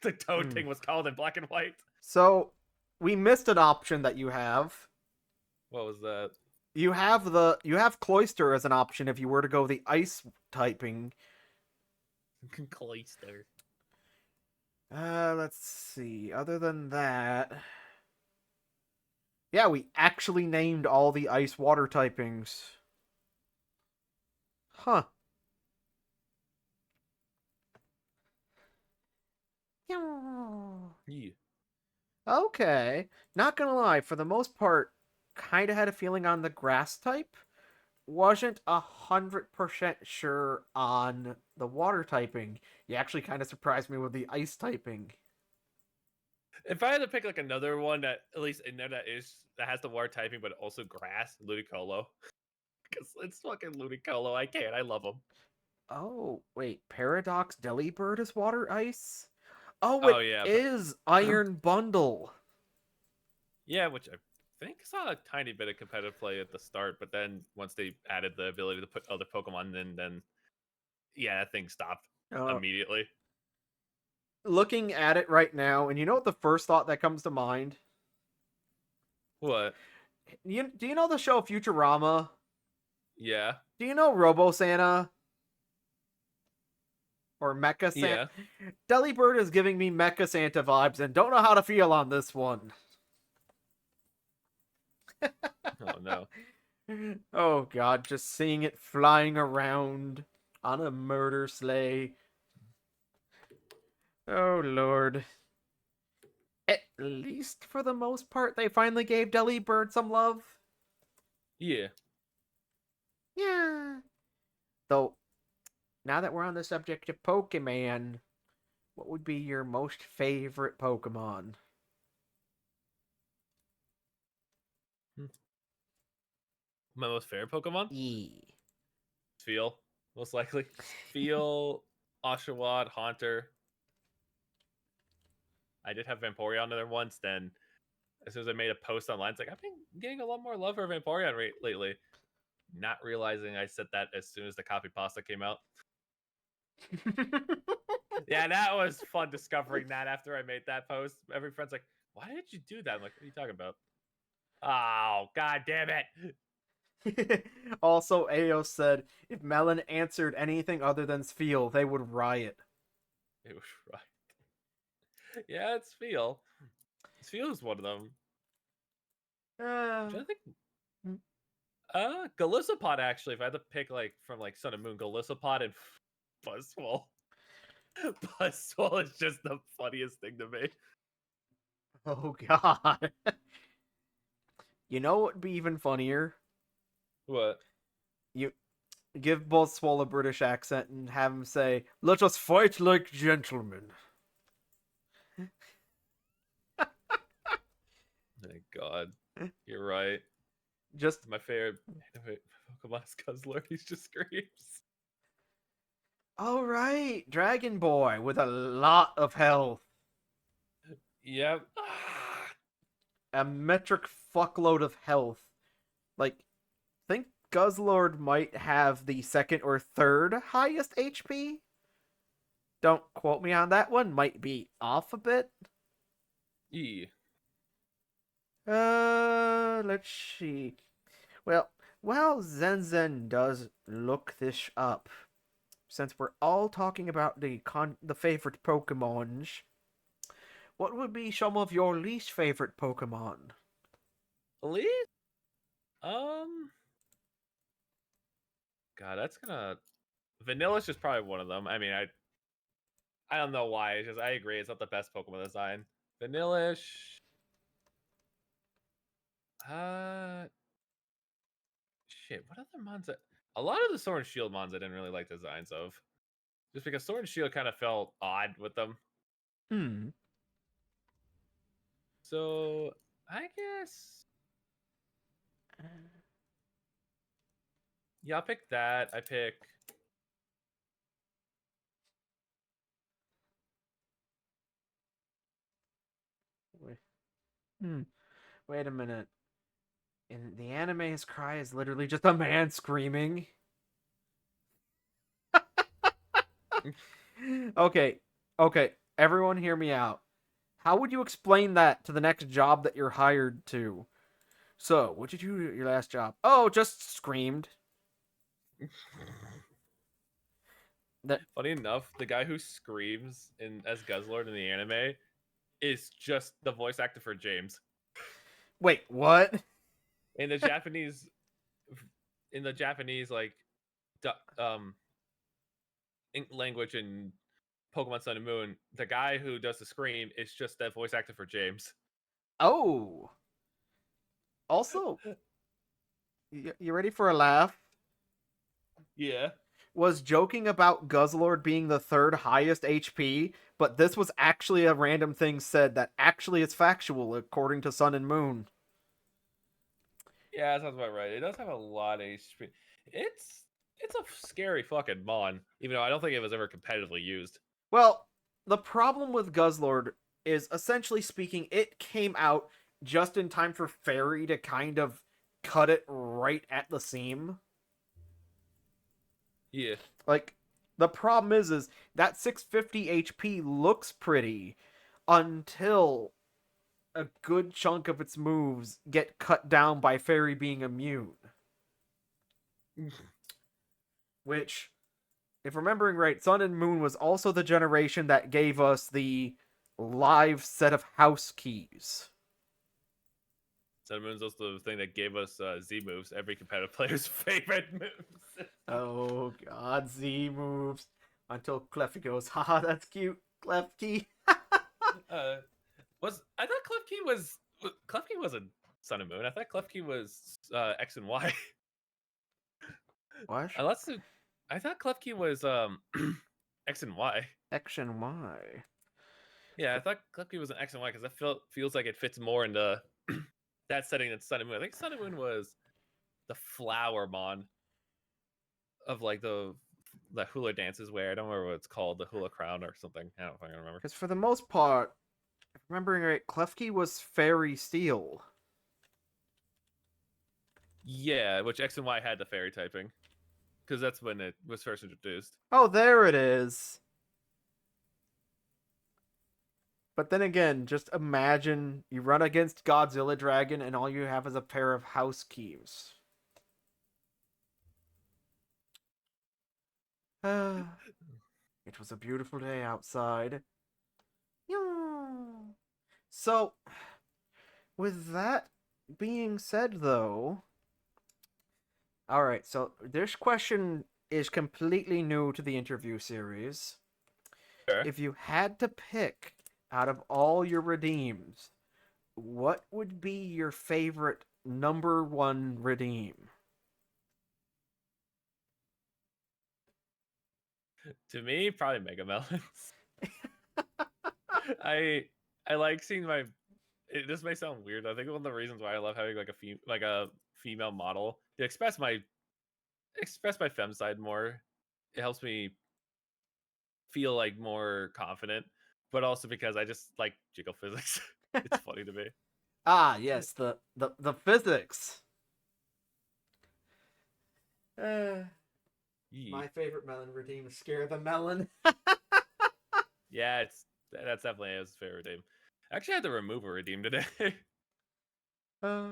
the toad Hmm. thing was called in black and white. So, we missed an option that you have. What was that? You have Cloyster as an option if you were to go the ice typing. Cloyster. Let's see. Other than that, yeah, we actually named all the ice water typings. Huh. Yeah. Okay. Not gonna lie, for the most part, kind of had a feeling on the grass type. Wasn't 100% sure on the water typing. You actually kind of surprised me with the ice typing. If I had to pick like another one that at least in there that has the water typing but also grass, Ludicolo. Because it's fucking Ludicolo. I can't. I love him. Oh, wait. Paradox Delibird is water ice? Oh, Oh it yeah. is Iron Bundle. Yeah, which I think saw a tiny bit of competitive play at the start, but then once they added the ability to put other Pokemon in, then yeah, that thing stopped Uh, immediately. Looking at it right now, and you know what the first thought that comes to mind? What? Do you know the show Futurama? Yeah. Do you know Robo Santa? Or Mecha Santa? Yeah. Delibird is giving me Mecha Santa vibes and don't know how to feel on this one. Oh no. Oh god, just seeing it flying around on a murder sleigh. Oh lord. At least for the most part, they finally gave Delibird some love. Yeah. Yeah. Though, now that we're on the subject of Pokemon, what would be your most favorite Pokemon? My most favorite Pokemon? Yee. Feel, most likely. Feel, Oshawott, Haunter. I did have Vaporeon there once, then as soon as I made a post online, it's like, I've been getting a lot more love for Vaporeon lately. not realizing I said that as soon as the copy pasta came out. Yeah, that was fun discovering that after I made that post. Every friend's like, "Why did you do that?" I'm like, "What are you talking about?" Oh, god damn it! Also, Ao said if Melon answered anything other than Sfeel, they would riot. It was right. Yeah, it's Feel. Feel is one of them. I'm trying to think. Hmm. Galissapod actually. If I had to pick like from like Sun and Moon, Galissapod and Buzzwole. Buzzwole is just the funniest thing to me. Oh god. You know what would be even funnier? What? You give Buzzwole a British accent and have him say, "Let us fight like gentlemen." Thank God. You're right. Just My favorite anime Pokemon is Guzzler. He just screams. all right, Dragon Boy with a lot of health, Yep. a metric fuckload of health. Like, think Guzzlord might have the second or third highest HP. Don't quote me on that one. Might be off a bit. E. Let's see. Well, while Zen does look this up, since we're all talking about the favorite Pokemon, what would be some of your least favorite Pokemon? Elite? Um. God, that's gonna. Vanilla's just probably one of them. I mean, I don't know why. It's just I agree. It's not the best Pokemon design. Vanillish. Uh. Shit. What other mons? A lot of the Sword and Shield mons I didn't really like designs of. Just because Sword and Shield kind of felt odd with them. Hmm. So I guess. Yeah, I'll pick that. I pick. Wait, wait a minute. In the anime, his cry is literally just a man screaming. Okay, okay, everyone hear me out. How would you explain that to the next job that you're hired to? So, what did you do at your last job? Oh, just screamed. That Funny enough, the guy who screams in as Guzzlord in the anime is just the voice actor for James. Wait, what? In the Japanese like um language in Pokemon Sun and Moon, the guy who does the scream is just that voice actor for James. Oh. Also, you ready for a laugh? Yeah. Was joking about Guzzlord being the third highest HP, but this was actually a random thing said that actually is factual according to Sun and Moon. Yeah, that sounds about right. It does have a lot of HP. It's a scary fucking mon, even though I don't think it was ever competitively used. Well, the problem with Guzzlord is essentially speaking, it came out just in time for Fairy to kind of cut it right at the seam. Yeah. Like, the problem is that 650 HP looks pretty until a good chunk of its moves get cut down by Fairy being immune. Which, if remembering right, Sun and Moon was also the generation that gave us the live set of house keys. Sun and Moon's also the thing that gave us Z moves, every competitive player's favorite moves. Oh god, Z moves. Until Clefty goes, haha, that's cute, Clefty. I thought Klefki wasn't Sun and Moon. I thought Klefki was X and Y. What? Unless I thought Klefki was X and Y. X and Y. Yeah, I thought Klefki was an X and Y because that feels like it fits more into that setting than Sun and Moon. I think Sun and Moon was the flower mon of like the hula dances where I don't remember what it's called, the hula crown or something. I don't fucking remember. Because for the most part, if remembering right, Klefki was Fairy Steel. Yeah, which X and Y had the fairy typing because that's when it was first introduced. Oh, there it is. But then again, just imagine you run against Godzilla Dragon and all you have is a pair of house keys. It was a beautiful day outside. So, with that being said, though, alright, so this question is completely new to the interview series. Sure. If you had to pick out of all your redeems, what would be your favorite number one redeem? To me, probably Mega Melons. I I like seeing my. This may sound weird. I think one of the reasons why I love having like a female model to express my fem side more. It helps me feel like more confident, but also because I just like jiggle physics. It's funny to me. Ah, yes, the physics. Uh, Yee. my favorite melon redeem is Scare the Melon. Yeah, that's definitely his favorite redeem. I actually had to remove a redeem today. uh,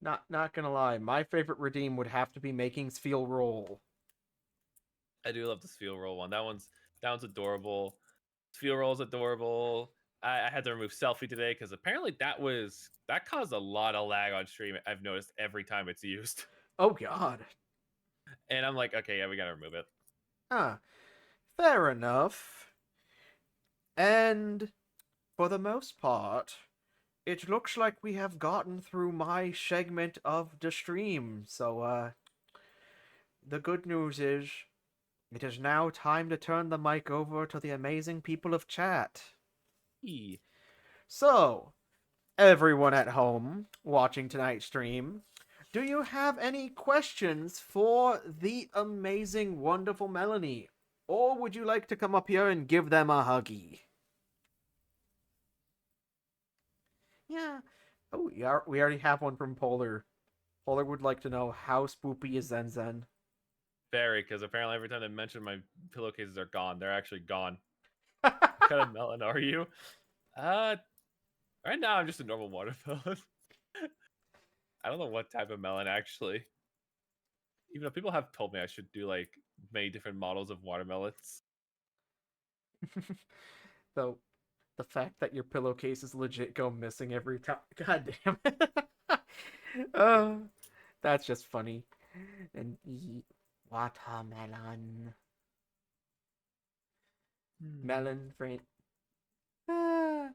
not gonna lie, my favorite redeem would have to be making Sfeel roll. I do love the Sphere Roll one. That one's adorable. Sphere Roll's adorable. I had to remove selfie today because apparently that caused a lot of lag on stream. I've noticed every time it's used, Oh God. and I'm like, okay, yeah, we gotta remove it. Ah, fair enough. And for the most part, it looks like we have gotten through my segment of the stream. So, the good news is, it is now time to turn the mic over to the amazing people of chat. Eee. So, everyone at home watching tonight's stream, do you have any questions for the amazing, wonderful Melanie? Or would you like to come up here and give them a huggy? Yeah. Oh, we already have one from Polar. Polar would like to know how spoopy is Zen Zen. Very, because apparently every time they mention my pillowcases are gone, they're actually gone. What kind of melon are you? Uh, right now I'm just a normal watermelon. I don't know what type of melon actually. Even though people have told me I should do like many different models of watermelons. Though the fact that your pillowcases legit go missing every time. God damn it. uh, that's just funny. And eat watermelon. Melon friend. Ah.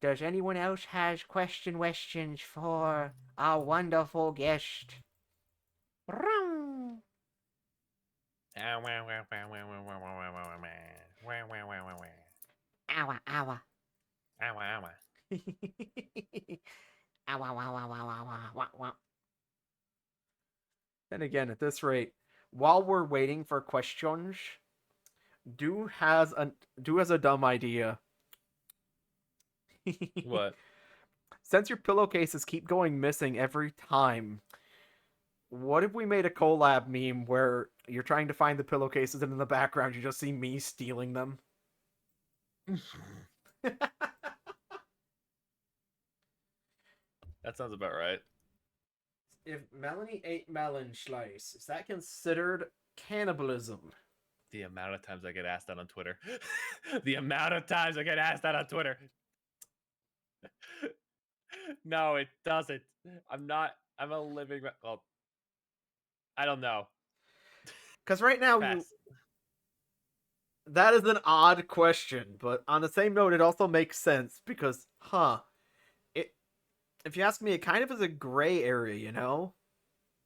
Does anyone else has questions for our wonderful guest? Ow, ow. Ow, ow, ow, ow, ow, ow, ow, ow. Then again, at this rate, while we're waiting for questions, Do has a dumb idea. What? Since your pillowcases keep going missing every time, what if we made a collab meme where you're trying to find the pillowcases and in the background you just see me stealing them? That sounds about right. If Melanie ate melon slice, is that considered cannibalism? The amount of times I get asked that on Twitter. The amount of times I get asked that on Twitter. No, it doesn't. I'm not. I'm a living. Well, I don't know. Because right now Pass. that is an odd question, but on the same note, it also makes sense because, it. If you ask me, it kind of is a gray area, you know.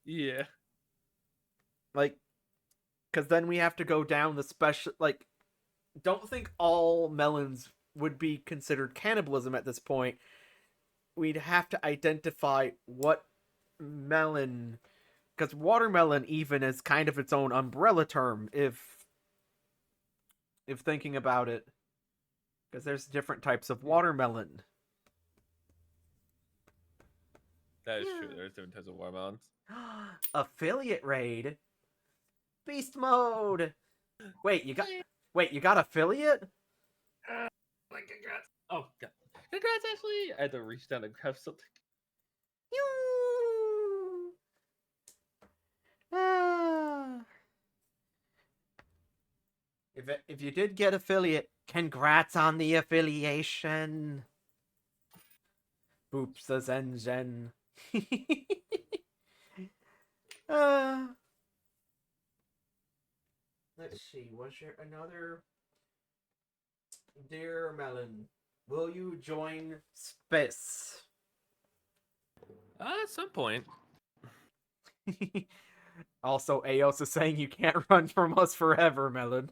Yeah. Like, because then we have to go down the special. Like, don't think all melons would be considered cannibalism at this point. We'd have to identify what melon, because watermelon even is kind of its own umbrella term. If thinking about it, because there's different types of watermelon. That is true. Yeah. There's different types of watermelons. Affiliate raid. Beast mode. Wait, you got affiliate? Like congrats. Oh god. Congrats, Ashley. I had to reach down and grab something. You. Ah. If you did get affiliate, congrats on the affiliation. Boops the Zen. uh, let's see. Was there another? Dear Melon, will you join Space? At some point. Also, Aos is saying you can't run from us forever, Melon.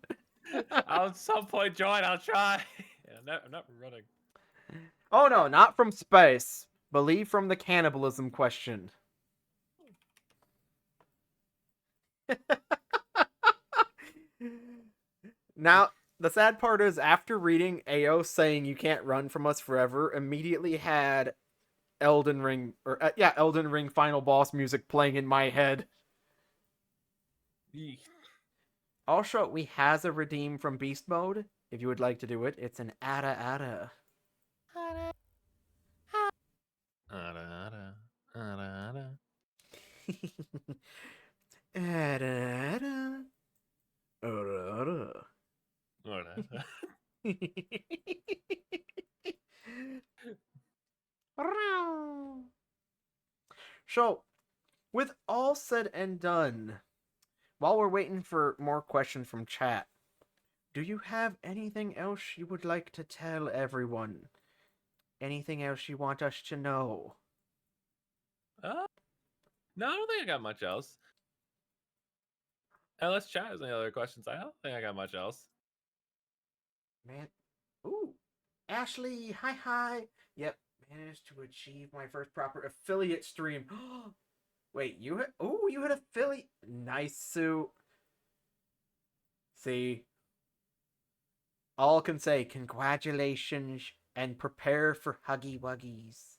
I'll at some point join. I'll try. Yeah, I'm not running. Oh no, not from space. Believe from the cannibalism question. Now, the sad part is, after reading AO saying you can't run from us forever, immediately had Elden Ring, or Elden Ring final boss music playing in my head. Eek. Also, we has a redeem from Beast Mode. If you would like to do it, it's an Ada. Ada, ada. Ada. Ada. So, with all said and done, while we're waiting for more questions from chat, do you have anything else you would like to tell everyone? Anything else you want us to know? No, I don't think I got much else. Unless chat has any other questions, I don't think I got much else. Man. Ooh. Ashley, hi. Yep, managed to achieve my first proper affiliate stream. Wait, you had affiliate. Nice suit. See, all can say congratulations and prepare for huggy wuggies.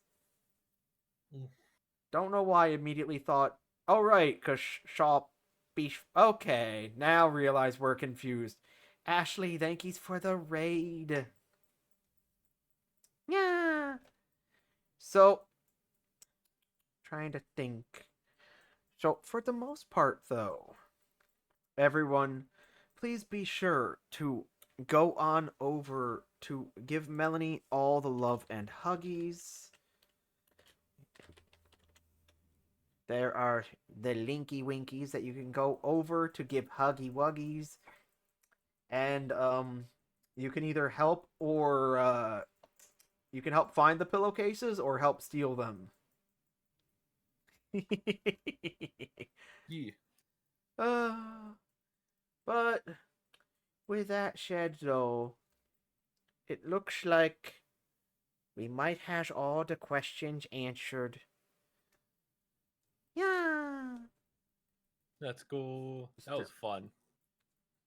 Don't know why I immediately thought, oh right, cause shop beef. Okay, now realize we're confused. Ashley, thank yous for the raid. Yeah. So, trying to think. So, for the most part, though, everyone, please be sure to go on over to give Melanie all the love and huggies. There are the Linky Winkies that you can go over to give huggy wuggies. And you can either help or you can help find the pillowcases or help steal them. Yeah. But with that said, though, it looks like we might have all the questions answered. Yeah. That's cool. That was fun.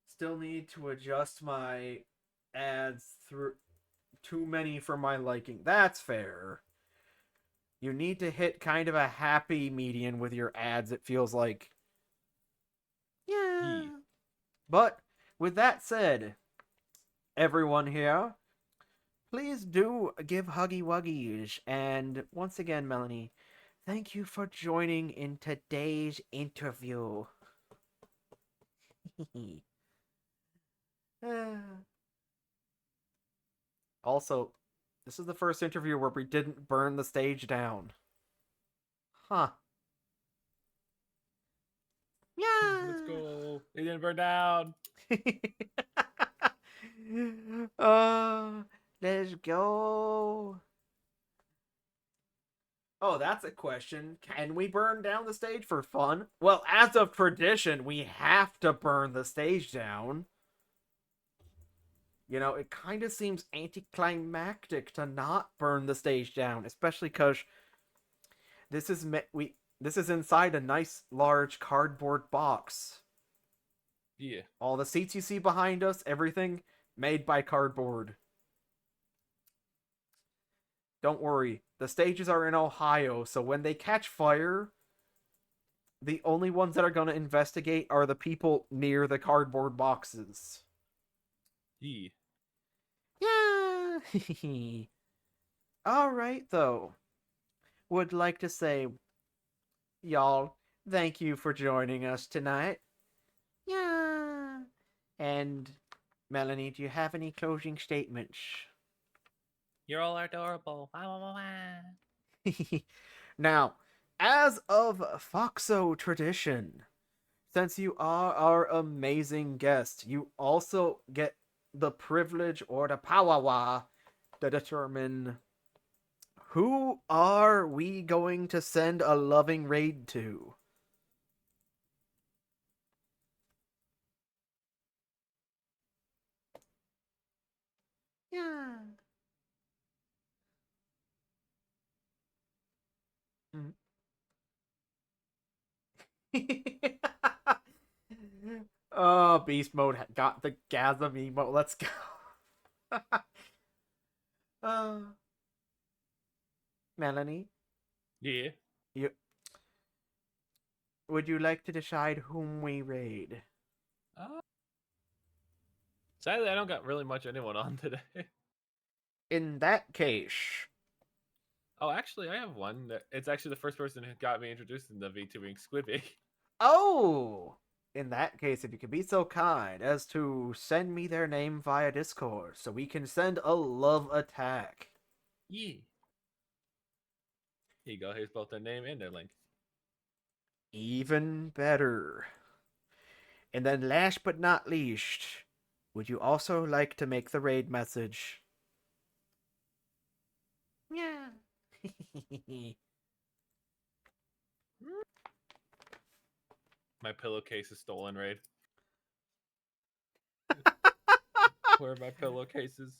Still need to adjust my ads through too many for my liking. That's fair. You need to hit kind of a happy median with your ads, it feels like. Yeah. But with that said, everyone here, please do give huggy wuggies. And once again, Melanie, thank you for joining in today's interview. Also, this is the first interview where we didn't burn the stage down. Huh. Yeah. Let's go. It didn't burn down. uh, let's go. Oh, that's a question. Can we burn down the stage for fun? Well, as of tradition, we have to burn the stage down. You know, it kind of seems anticlimactic to not burn the stage down, especially because this is this is inside a nice large cardboard box. Yeah. All the seats you see behind us, everything made by cardboard. Don't worry, the stages are in Ohio, so when they catch fire, the only ones that are going to investigate are the people near the cardboard boxes. Yee. Yeah. All right, though. Would like to say, y'all, thank you for joining us tonight. Yeah. And Melanie, do you have any closing statements? You're all adorable. Wah, wah, wah, wah. Now, as of Foxo tradition, since you are our amazing guest, you also get the privilege or the power to determine who are we going to send a loving raid to. Yeah. Mm. Oh, beast mode got the gasm emote. Let's go. uh, Melanie, Yeah. you would you like to decide whom we raid? Uh, Sadly, I don't got really much anyone on today. In that case, Oh, actually, I have one. It's actually the first person who got me introduced in the V2ing Squibby. oh, in that case, if you could be so kind as to send me their name via Discord so we can send a love attack. Yeah. Here you go. Here's both their name and their link. Even better. And then, last but not least, would you also like to make the raid message? Yeah. My pillowcase is stolen, Raid. Where are my pillowcases?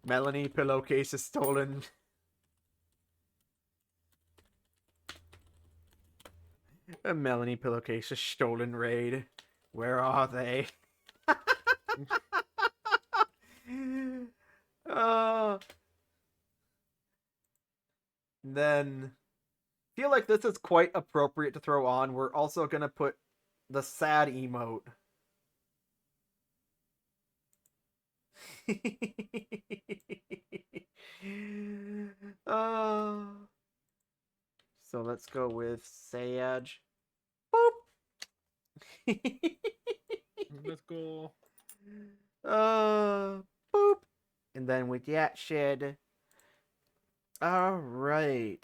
Melanie pillowcase is stolen. A Melanie pillowcase is stolen raid. Where are they? uh, then feel like this is quite appropriate to throw on. We're also gonna put the sad emote. uh, so let's go with Sage. Boop. Let's go. Boop. And then with that shed. All right.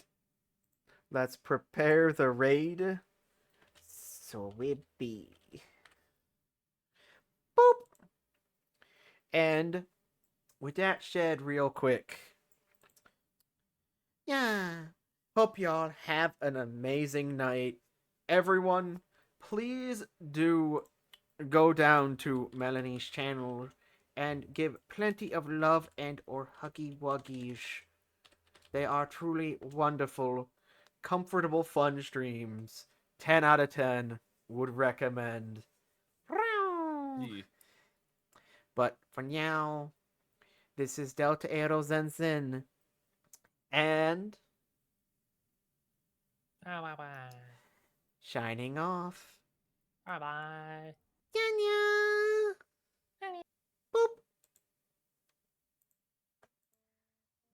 Let's prepare the raid. So it be. Boop. And with that said, real quick. Yeah. Hope y'all have an amazing night. Everyone, please do go down to Melanie's channel and give plenty of love and or huggy wuggies. They are truly wonderful, comfortable fun streams. 10 out of 10 would recommend. Yeah. But for now, this is Delta Aero Zenzen. And Bye bye. shining off. Bye bye. Nya